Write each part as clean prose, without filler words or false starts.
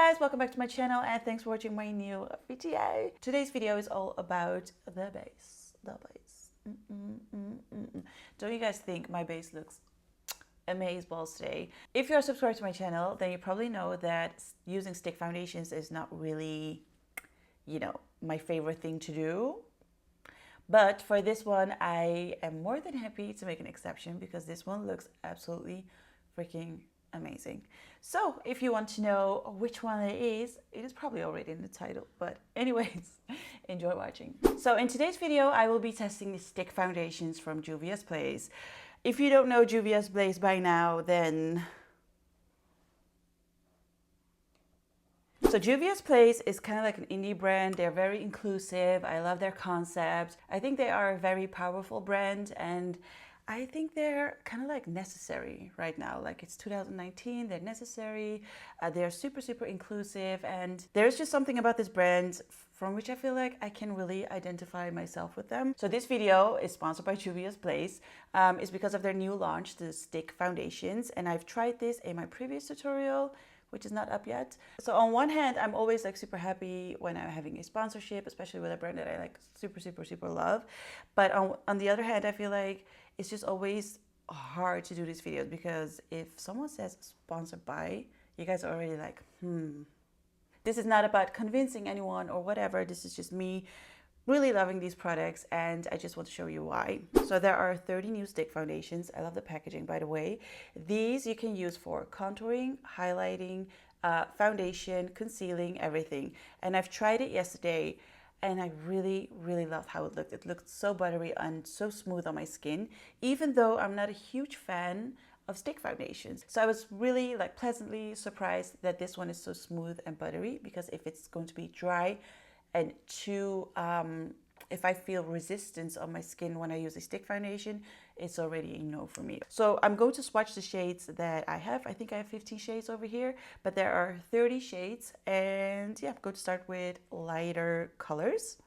guys, welcome back to my channel and thanks for watching my new video. Today's video is all about the base. Don't you guys think my base looks amazeballs today? If you're subscribed to my channel, then you probably know that using stick foundations is not really, my favorite thing to do. But for this one, I am more than happy to make an exception because this one looks absolutely freaking amazing. So if you want to know which one it is probably already in the title, but anyways, enjoy watching. So in today's video, I will be testing the stick foundations from Juvia's Place. If you don't know Juvia's Place by now, then so Juvia's Place is kind of like an indie brand. They're very inclusive. I love their concept. I think they are a very powerful brand, and I think they're kind of like necessary right now. Like, it's 2019, they're necessary. They're super, super inclusive, and there's just something about this brand from which I feel like I can really identify myself with them. So this video is sponsored by Juvia's Place. It's because of their new launch, the stick foundations, and I've tried this in my previous tutorial, which is not up yet. So on one hand, I'm always like super happy when I'm having a sponsorship, especially with a brand that I like super, super, super love. But on the other hand, I feel like it's just always hard to do these videos because if someone says sponsored by, you guys are already like, This is not about convincing anyone or whatever. This is just me really loving these products, and I just want to show you why. So there are 30 new stick foundations. I love the packaging, by the way. These you can use for contouring, highlighting, foundation, concealing, everything. And I've tried it yesterday, and I really, really loved how it looked. It looked so buttery and so smooth on my skin, even though I'm not a huge fan of stick foundations. So I was really like pleasantly surprised that this one is so smooth and buttery, because if it's going to be dry and if I feel resistance on my skin when I use a stick foundation, it's already a no for me. So I'm going to swatch the shades that I have. I think I have 15 shades over here, but there are 30 shades. And yeah, I'm going to start with lighter colors.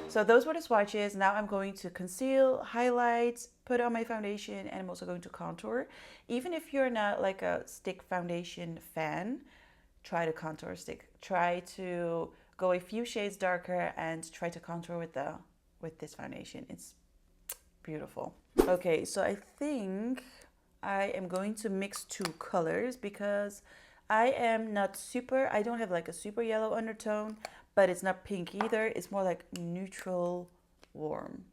So those were the swatches. Now I'm going to conceal, highlight, put on my foundation, and I'm also going to contour. Even if you're not like a stick foundation fan, try to contour stick. Try to go a few shades darker and try to contour with this foundation. It's beautiful. Okay, so I think I am going to mix two colors because I don't have like a super yellow undertone, but it's not pink either. It's more like neutral warm,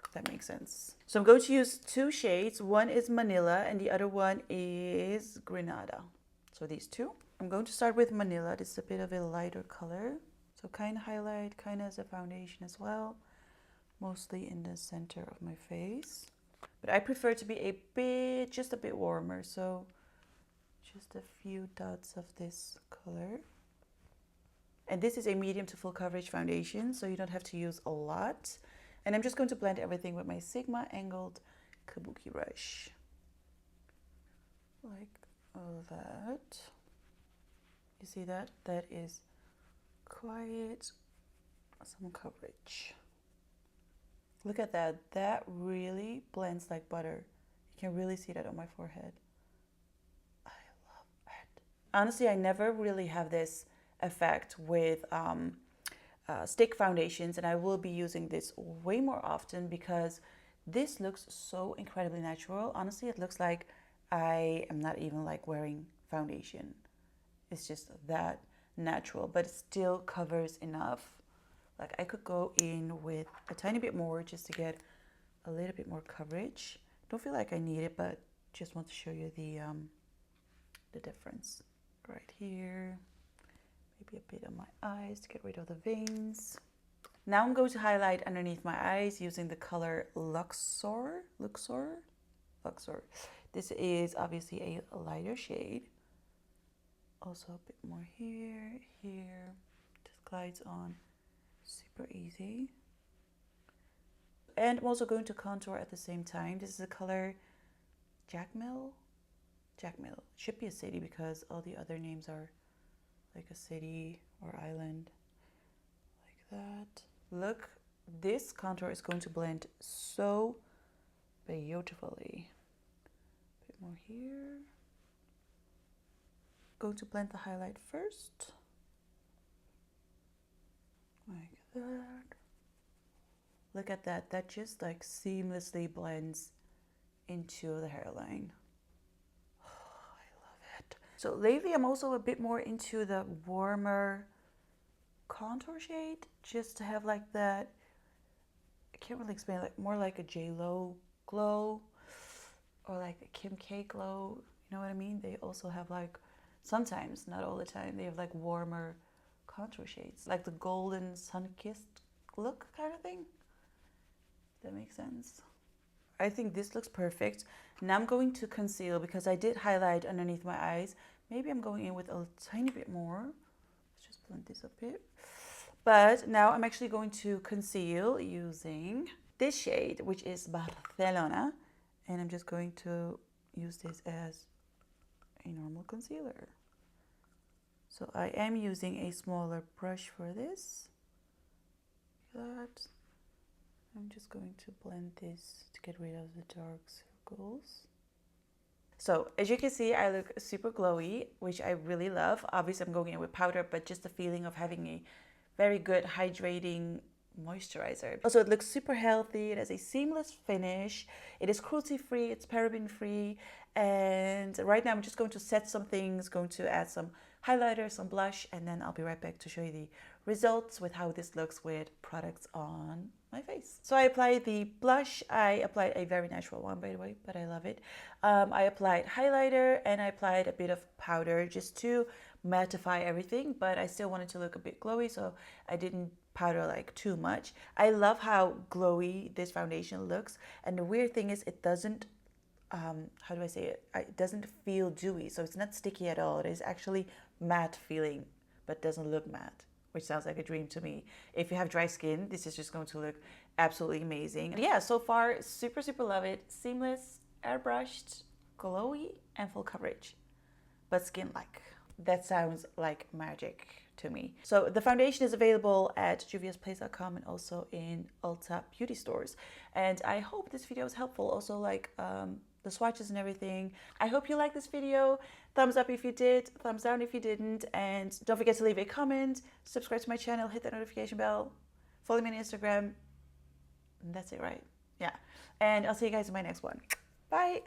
if that makes sense. So I'm going to use two shades. One is Manila and the other one is Granada. So these two. I'm going to start with Manila. This is a bit of a lighter color. So kind of highlight, kind of as a foundation as well. Mostly in the center of my face. But I prefer to be just a bit warmer. So just a few dots of this color. And this is a medium to full coverage foundation, so you don't have to use a lot. And I'm just going to blend everything with my Sigma angled kabuki brush. Like that. You see that? That is quite some coverage. Look at that. That really blends like butter. You can really see that on my forehead. I love it. Honestly, I never really have this effect with stick foundations, and I will be using this way more often because this looks so incredibly natural. Honestly, it looks like I am not even like wearing foundation. It's just that natural, but it still covers enough. Like, I could go in with a tiny bit more just to get a little bit more coverage. Don't feel like I need it, but just want to show you the difference right here. Maybe a bit on my eyes to get rid of the veins. Now I'm going to highlight underneath my eyes using the color Luxor. This is obviously a lighter shade. Also a bit more here, here. Just glides on super easy. And I'm also going to contour at the same time. This is the color Jackmill. Jackmill. Should be a city because all the other names are like a city or island. Like that. Look, this contour is going to blend so beautifully. A bit more here. Going to blend the highlight first. Like that. Look at that. That just like seamlessly blends into the hairline. Oh, I love it. So lately I'm also a bit more into the warmer contour shade, just to have like that, I can't really explain, like more like a J-Lo glow or like a Kim K glow. You know what I mean? They also have like, sometimes, not all the time, they have like warmer contour shades, like the golden sun-kissed look kind of thing. That makes sense. I think this looks perfect. Now I'm going to conceal because I did highlight underneath my eyes. Maybe I'm going in with a tiny bit more. Let's just blend this a bit. But now I'm actually going to conceal using this shade, which is Barcelona. And I'm just going to use this as a normal concealer. So I am using a smaller brush for this. Like that. I'm just going to blend this to get rid of the dark circles. So as you can see, I look super glowy, which I really love. Obviously I'm going in with powder, but just the feeling of having a very good hydrating moisturizer. Also, it looks super healthy. It has a seamless finish. It is cruelty-free, it's paraben-free. And right now I'm just going to set some things, going to add some highlighter, some blush, and then I'll be right back to show you the results with how this looks with products on my face. So I applied the blush. I applied a very natural one, by the way, but I love it. I applied highlighter and I applied a bit of powder just to mattify everything, but I still wanted to look a bit glowy, so I didn't powder like too much. I love how glowy this foundation looks, and the weird thing is it doesn't how do I say it? It doesn't feel dewy, so it's not sticky at all. It is actually matte feeling, but doesn't look matte, which sounds like a dream to me. If you have dry skin, this is just going to look absolutely amazing. And yeah, so far, super, super love it. Seamless, airbrushed, glowy, and full coverage, but skin-like. That sounds like magic to me. So the foundation is available at juviasplace.com and also in Ulta Beauty Stores. And I hope this video was helpful. Also, like the swatches and everything. I hope you liked this video. Thumbs up if you did, thumbs down if you didn't, and don't forget to leave a comment, subscribe to my channel, hit that notification bell, follow me on Instagram, and that's it, right? Yeah. And I'll see you guys in my next one. Bye.